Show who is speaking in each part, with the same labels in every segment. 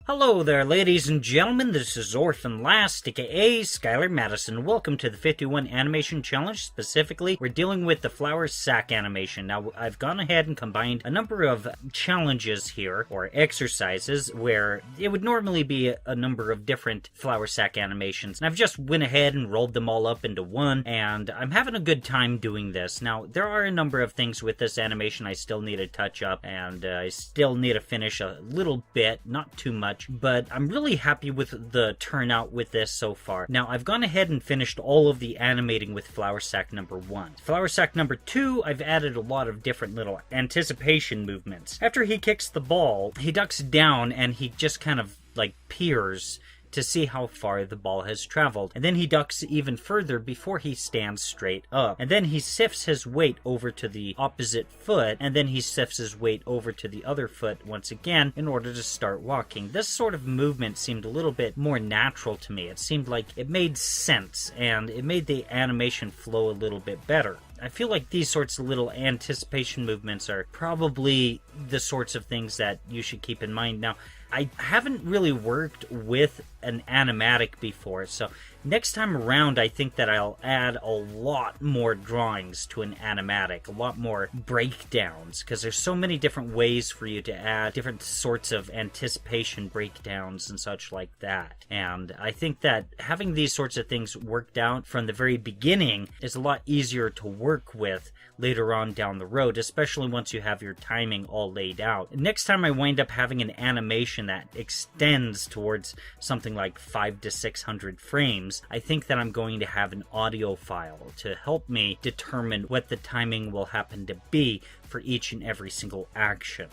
Speaker 1: Hello there, ladies and gentlemen. This is Orphanlast, aka Skylar Madison. Welcome to the 51 Animation Challenge. Specifically, we're dealing with the flower sack animation. Now, I've gone ahead and combined a number of challenges here, or exercises, where it would normally be a number of different flower sack animations. And I've just went ahead and rolled them all up into one, and I'm having a good time doing this. Now, there are a number of things with this animation I still need to touch up, and I still need to finish a little bit, not too much. But I'm really happy with the turnout with this so far. Now, I've gone ahead and finished all of the animating with flower sack number 1. Flower sack number 2, I've added a lot of different little anticipation movements. After he kicks the ball, he ducks down and he just kind of like peers to see how far the ball has traveled. And then he ducks even further before he stands straight up. And then he shifts his weight over to the opposite foot, and then he shifts his weight over to the other foot once again in order to start walking. This sort of movement seemed a little bit more natural to me. It seemed like it made sense, and it made the animation flow a little bit better. I feel like these sorts of little anticipation movements are probably the sorts of things that you should keep in mind. Now, I haven't really worked with an animatic before, so next time around I think that I'll add a lot more drawings to an animatic, a lot more breakdowns, because there's so many different ways for you to add different sorts of anticipation breakdowns and such like that. And I think that having these sorts of things worked out from the very beginning is a lot easier to work with later on down the road, especially once you have your timing all laid out. Next time I wind up having an animation that extends towards something like 500 to 600 frames, I think that I'm going to have an audio file to help me determine what the timing will happen to be for each and every single action.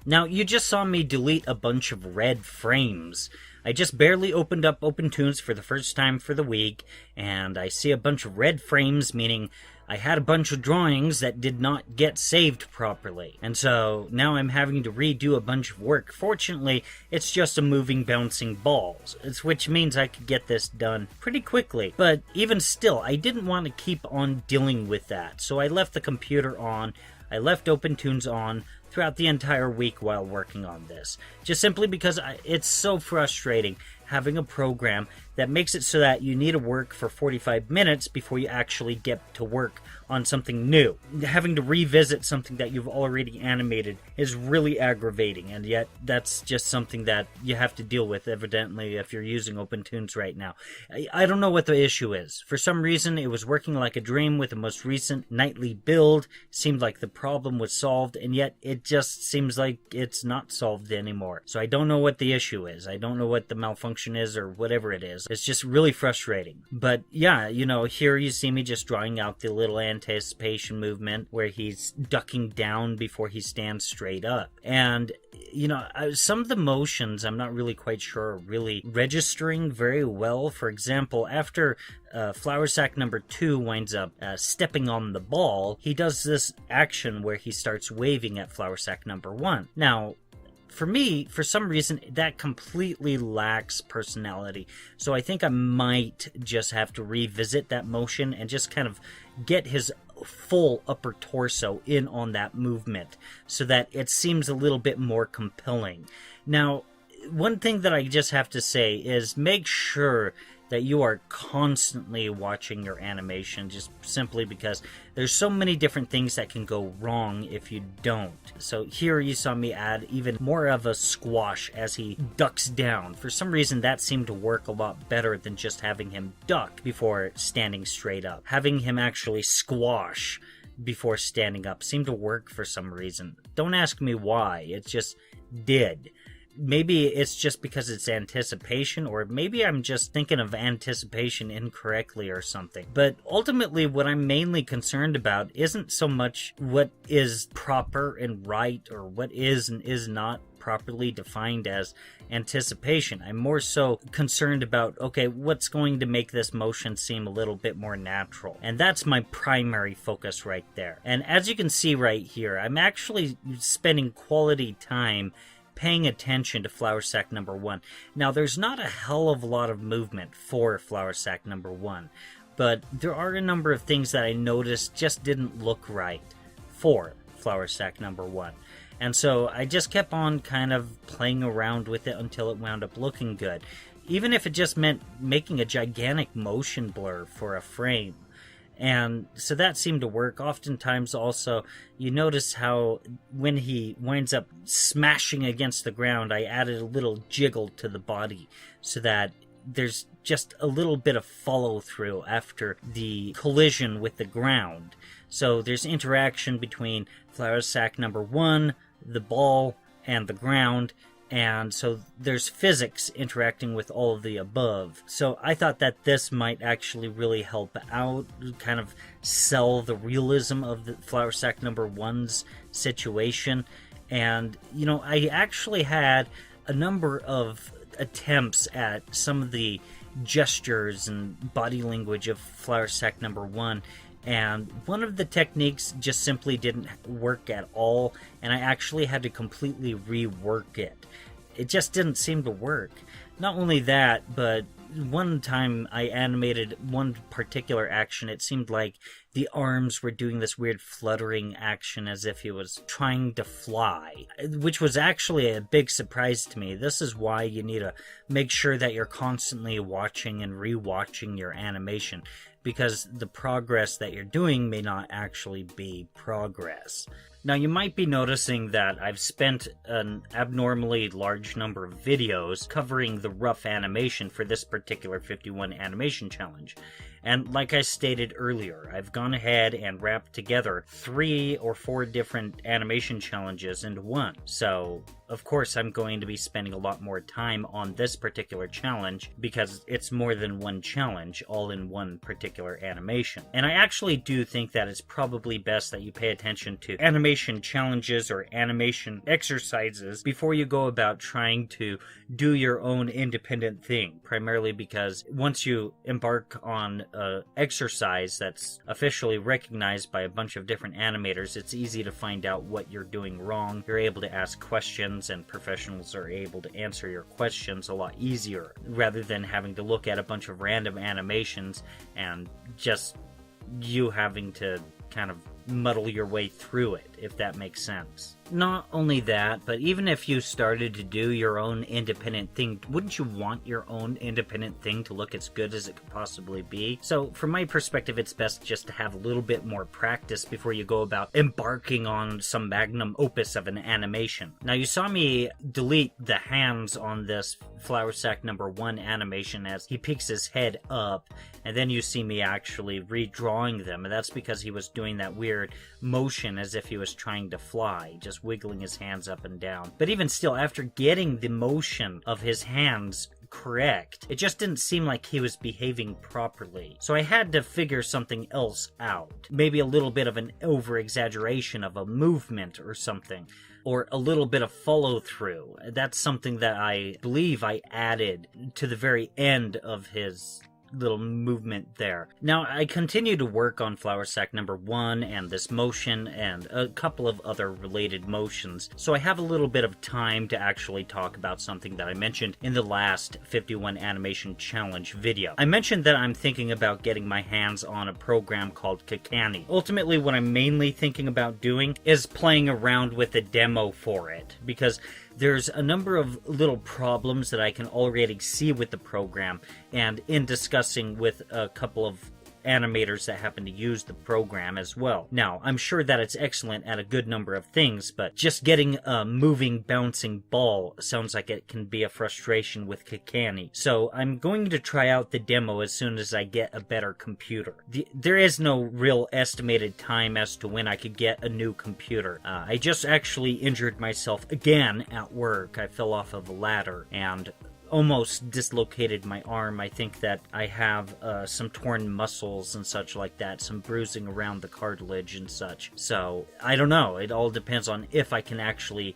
Speaker 1: Now, you just saw me delete a bunch of red frames. I just barely opened up OpenToons for the first time for the week, and I see a bunch of red frames, meaning I had a bunch of drawings that did not get saved properly. And so now I'm having to redo a bunch of work. Fortunately, it's just a moving, bouncing ball, which means I could get this done pretty quickly. But even still, I didn't want to keep on dealing with that. So I left the computer on, I left OpenToons on throughout the entire week while working on this. Just simply because it's so frustrating having a program that makes it so that you need to work for 45 minutes before you actually get to work on something new. Having to revisit something that you've already animated is really aggravating, and yet that's just something that you have to deal with, evidently, if you're using OpenToons right now. I don't know what the issue is. For some reason, it was working like a dream with the most recent nightly build. Seemed like the problem was solved, and yet it just seems like it's not solved anymore. So I don't know what the issue is. I don't know what the malfunction is or whatever it is. It's just really frustrating. But yeah, here you see me just drawing out the little anticipation movement where he's ducking down before he stands straight up. And some of the motions I'm not really quite sure are really registering very well. For example, after flower sack number 2 winds up stepping on the ball, he does this action where he starts waving at flower sack number 1. Now, for me, for some reason, that completely lacks personality. So I think I might just have to revisit that motion and just kind of get his full upper torso in on that movement so that it seems a little bit more compelling. Now, one thing that I just have to say is make sure that you are constantly watching your animation, just simply because there's so many different things that can go wrong if you don't. So here you saw me add even more of a squash as he ducks down. For some reason that seemed to work a lot better than just having him duck before standing straight up. Having him actually squash before standing up seemed to work for some reason. Don't ask me why, it just did. Maybe it's just because it's anticipation, or maybe I'm just thinking of anticipation incorrectly or something. But ultimately, what I'm mainly concerned about isn't so much what is proper and right, or what is and is not properly defined as anticipation. I'm more so concerned about, okay, what's going to make this motion seem a little bit more natural? And that's my primary focus right there. And as you can see right here, I'm actually spending quality time paying attention to flower sack number 1. Now, there's not a hell of a lot of movement for flower sack number 1, but there are a number of things that I noticed just didn't look right for flower sack number 1. And so I just kept on kind of playing around with it until it wound up looking good. Even if it just meant making a gigantic motion blur for a frame. And so that seemed to work. Oftentimes also, you notice how when he winds up smashing against the ground, I added a little jiggle to the body so that there's just a little bit of follow through after the collision with the ground. So there's interaction between flour sack number 1, the ball, and the ground. And so there's physics interacting with all of the above. So I thought that this might actually really help out, kind of sell the realism of the flour sack number 1's situation. And, you know, I actually had a number of attempts at some of the gestures and body language of flour sack number 1. And one of the techniques just simply didn't work at all, and I actually had to completely rework it. It just didn't seem to work. Not only that, but one time I animated one particular action, it seemed like the arms were doing this weird fluttering action as if he was trying to fly, which was actually a big surprise to me. This is why you need to make sure that you're constantly watching and rewatching your animation, because the progress that you're doing may not actually be progress. Now, you might be noticing that I've spent an abnormally large number of videos covering the rough animation for this particular 51 animation challenge. And like I stated earlier, I've gone ahead and wrapped together 3 or 4 different animation challenges into one. So, of course, I'm going to be spending a lot more time on this particular challenge because it's more than one challenge, all in one particular animation. And I actually do think that it's probably best that you pay attention to animation challenges or animation exercises before you go about trying to do your own independent thing, primarily because once you embark on an exercise that's officially recognized by a bunch of different animators, it's easy to find out what you're doing wrong. You're able to ask questions, and professionals are able to answer your questions a lot easier, rather than having to look at a bunch of random animations and just you having to kind of muddle your way through it, if that makes sense. Not only that, but even if you started to do your own independent thing, wouldn't you want your own independent thing to look as good as it could possibly be? So from my perspective, it's best just to have a little bit more practice before you go about embarking on some magnum opus of an animation. Now, you saw me delete the hands on this flour sack number 1 animation as he peeks his head up, and then you see me actually redrawing them, and that's because he was doing that weird motion as if he was trying to fly, just wiggling his hands up and down. But even still, after getting the motion of his hands correct, it just didn't seem like he was behaving properly. So I had to figure something else out. Maybe a little bit of an over-exaggeration of a movement or something, or a little bit of follow-through. That's something that I believe I added to the very end of his little movement there. Now, I continue to work on flour sack number 1 and this motion and a couple of other related motions, so I have a little bit of time to actually talk about something that I mentioned in the last 51 animation challenge video. I mentioned that I'm thinking about getting my hands on a program called Continuiung. Ultimately, what I'm mainly thinking about doing is playing around with a demo for it, because there's a number of little problems that I can already see with the program, and in discussing with a couple of animators that happen to use the program as well. Now, I'm sure that it's excellent at a good number of things, but just getting a moving, bouncing ball sounds like it can be a frustration with Continuiung. So I'm going to try out the demo as soon as I get a better computer. There is no real estimated time as to when I could get a new computer. I just actually injured myself again at work. I fell off of a ladder and almost dislocated my arm. I think that I have some torn muscles and such like that, some bruising around the cartilage and such. So, I don't know. It all depends on if I can actually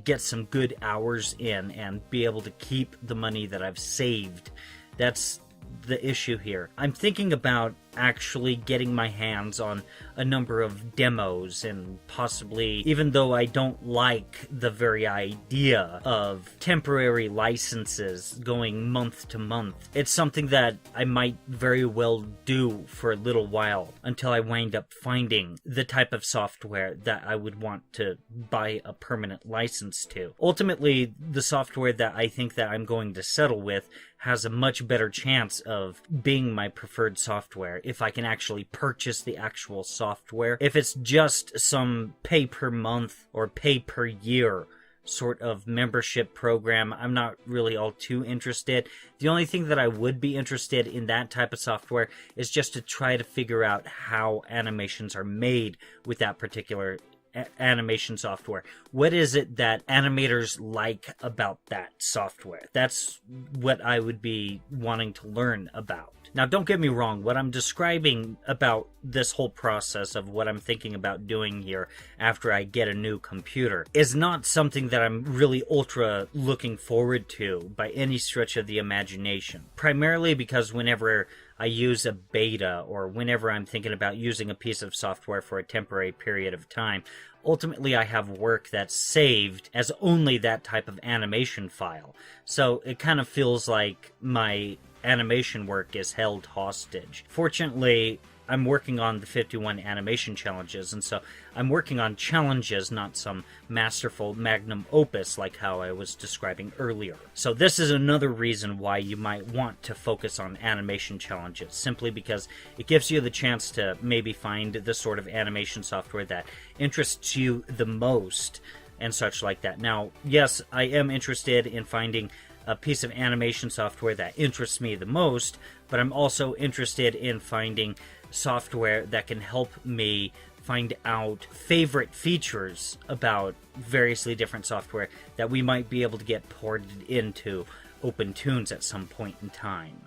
Speaker 1: get some good hours in and be able to keep the money that I've saved. That's the issue here. I'm thinking about actually getting my hands on a number of demos, and possibly, even though I don't like the very idea of temporary licenses going month to month, it's something that I might very well do for a little while until I wind up finding the type of software that I would want to buy a permanent license to. Ultimately, the software that I think that I'm going to settle with has a much better chance of being my preferred software if I can actually purchase the actual software. If it's just some pay per month or pay per year sort of membership program, I'm not really all too interested. The only thing that I would be interested in that type of software is just to try to figure out how animations are made with that particular animation software. What is it that animators like about that software? That's what I would be wanting to learn about. Now, don't get me wrong, what I'm describing about this whole process of what I'm thinking about doing here after I get a new computer is not something that I'm really ultra looking forward to by any stretch of the imagination. Primarily because whenever I use a beta, or whenever I'm thinking about using a piece of software for a temporary period of time, ultimately I have work that's saved as only that type of animation file. So it kind of feels like my animation work is held hostage. Fortunately, I'm working on the 51 animation challenges, and so I'm working on challenges, not some masterful magnum opus like how I was describing earlier. So this is another reason why you might want to focus on animation challenges, simply because it gives you the chance to maybe find the sort of animation software that interests you the most and such like that. Now, yes, I am interested in finding a piece of animation software that interests me the most, but I'm also interested in finding software that can help me find out favorite features about variously different software that we might be able to get ported into OpenTunes at some point in time.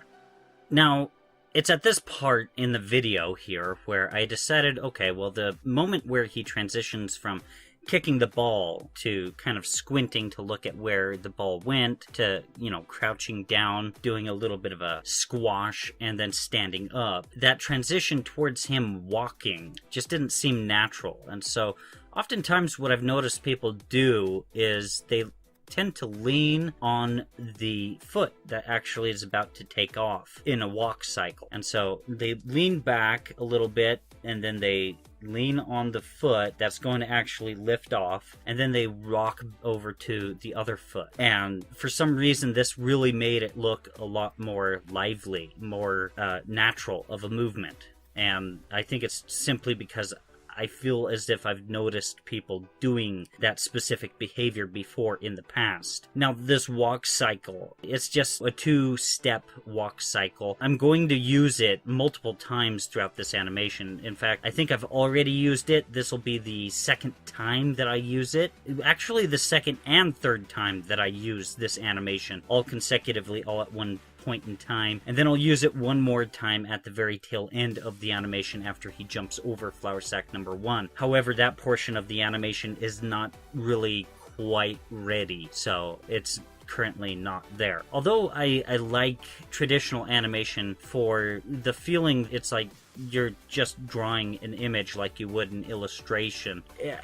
Speaker 1: Now, it's at this part in the video here where I decided, okay, well, the moment where he transitions from kicking the ball to kind of squinting to look at where the ball went to, crouching down, doing a little bit of a squash, and then standing up. That transition towards him walking just didn't seem natural. And so oftentimes what I've noticed people do is they tend to lean on the foot that actually is about to take off in a walk cycle. And so they lean back a little bit, and then they lean on the foot that's going to actually lift off, and then they rock over to the other foot. And for some reason, this really made it look a lot more lively, more natural of a movement. And I think it's simply because I feel as if I've noticed people doing that specific behavior before in the past. Now, this walk cycle, it's just a 2-step walk cycle. I'm going to use it multiple times throughout this animation. In fact, I think I've already used it. This will be the second time that I use it. Actually, the second and third time that I use this animation, all consecutively, all at one point in time, and then I'll use it one more time at the very tail end of the animation after he jumps over flour sack number 1. However, that portion of the animation is not really quite ready, so it's currently not there. Although I like traditional animation for the feeling it's like you're just drawing an image like you would an illustration.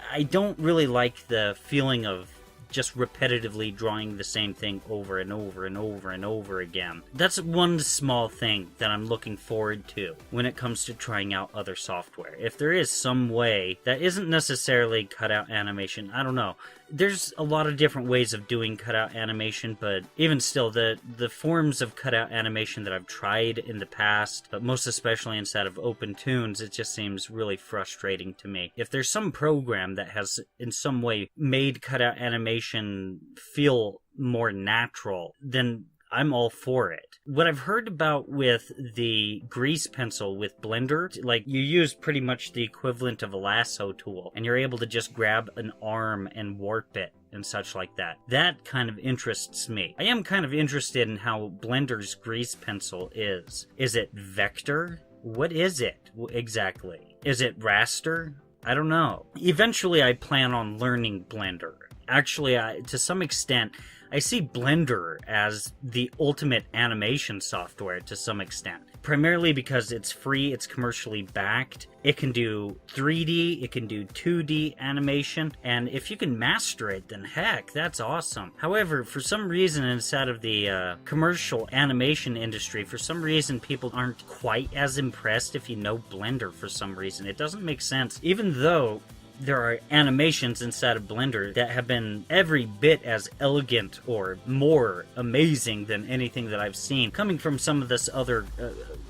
Speaker 1: I don't really like the feeling of just repetitively drawing the same thing over and over and over and over again. That's one small thing that I'm looking forward to when it comes to trying out other software. If there is some way that isn't necessarily cutout animation, I don't know. There's a lot of different ways of doing cutout animation, but even still, the forms of cutout animation that I've tried in the past, but most especially inside of OpenTunes, it just seems really frustrating to me. If there's some program that has in some way made cutout animation feel more natural, then I'm all for it. What I've heard about with the grease pencil with Blender, like you use pretty much the equivalent of a lasso tool, and you're able to just grab an arm and warp it and such like that. That kind of interests me. I am kind of interested in how Blender's grease pencil is. Is it vector? What is it exactly? Is it raster? I don't know. Eventually I plan on learning Blender, Actually, to some extent, I see Blender as the ultimate animation software to some extent. Primarily because it's free, it's commercially backed, it can do 3D, it can do 2D animation, and if you can master it, then heck, that's awesome. However, for some reason inside of the commercial animation industry, for some reason people aren't quite as impressed if you know Blender for some reason. It doesn't make sense, even though there are animations inside of Blender that have been every bit as elegant or more amazing than anything that I've seen coming from some of this other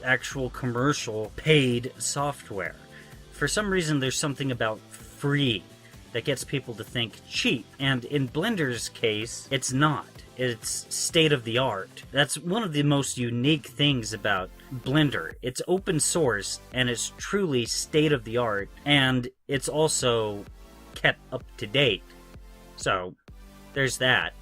Speaker 1: actual commercial paid software. For some reason, there's something about free that gets people to think cheap, and in Blender's case, it's not. It's state-of-the-art. That's one of the most unique things about Blender. It's open source, and it's truly state-of-the-art, and it's also kept up to date. So, there's that.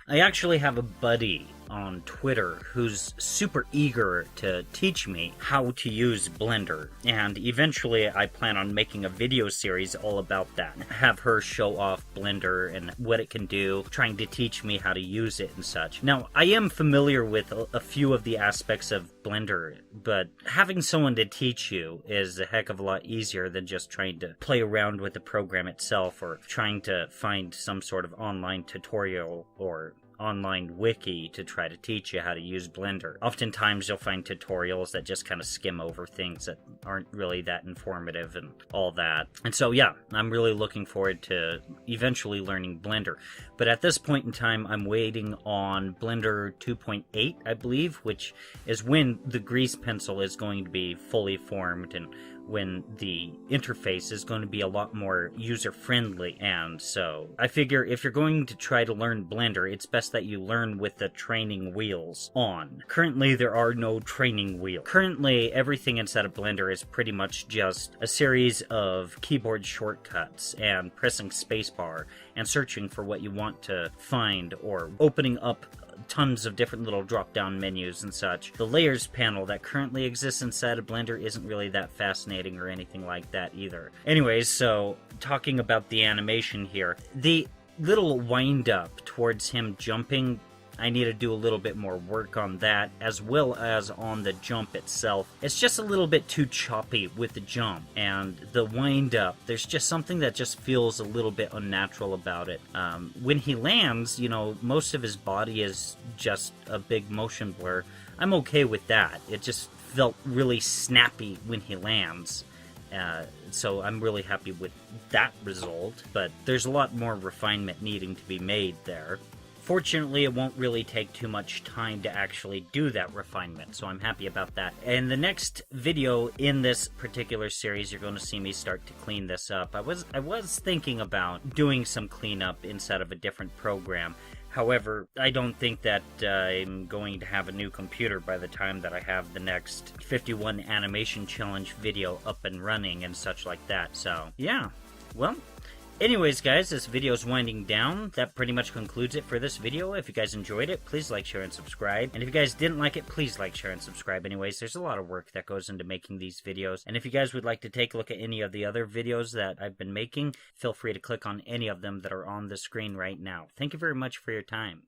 Speaker 1: I actually have a buddy on Twitter who's super eager to teach me how to use Blender, and eventually I plan on making a video series all about that. Have her show off Blender and what it can do, trying to teach me how to use it and such. Now, I am familiar with a few of the aspects of Blender, but having someone to teach you is a heck of a lot easier than just trying to play around with the program itself or trying to find some sort of online tutorial or online wiki to try to teach you how to use Blender. Oftentimes you'll find tutorials that just kind of skim over things that aren't really that informative and all that. And so yeah, I'm really looking forward to eventually learning Blender. But at this point in time, I'm waiting on Blender 2.8, I believe, which is when the grease pencil is going to be fully formed and when the interface is going to be a lot more user-friendly. And so I figure if you're going to try to learn Blender, it's best that you learn with the training wheels on. Currently, there are no training wheels. Currently, everything inside of Blender is pretty much just a series of keyboard shortcuts and pressing spacebar and searching for what you want to find or opening up tons of different little drop-down menus and such. The layers panel that currently exists inside of Blender isn't really that fascinating or anything like that either. Anyways, so talking about the animation here, the little wind-up towards him jumping, I need to do a little bit more work on that, as well as on the jump itself. It's just a little bit too choppy with the jump, and the wind-up, there's just something that just feels a little bit unnatural about it. When he lands, you know, most of his body is just a big motion blur. I'm okay with that. It just felt really snappy when he lands. So I'm really happy with that result, but there's a lot more refinement needing to be made there. Fortunately, it won't really take too much time to actually do that refinement, so I'm happy about that. In the next video in this particular series, you're going to see me start to clean this up. I was thinking about doing some cleanup inside of a different program. However, I don't think that I'm going to have a new computer by the time that I have the next 51 Animation Challenge video up and running and such like that. So, yeah. Well, anyways, guys, this video is winding down. That pretty much concludes it for this video. If you guys enjoyed it, please like, share, and subscribe. And if you guys didn't like it, please like, share, and subscribe. Anyways, there's a lot of work that goes into making these videos. And if you guys would like to take a look at any of the other videos that I've been making, feel free to click on any of them that are on the screen right now. Thank you very much for your time.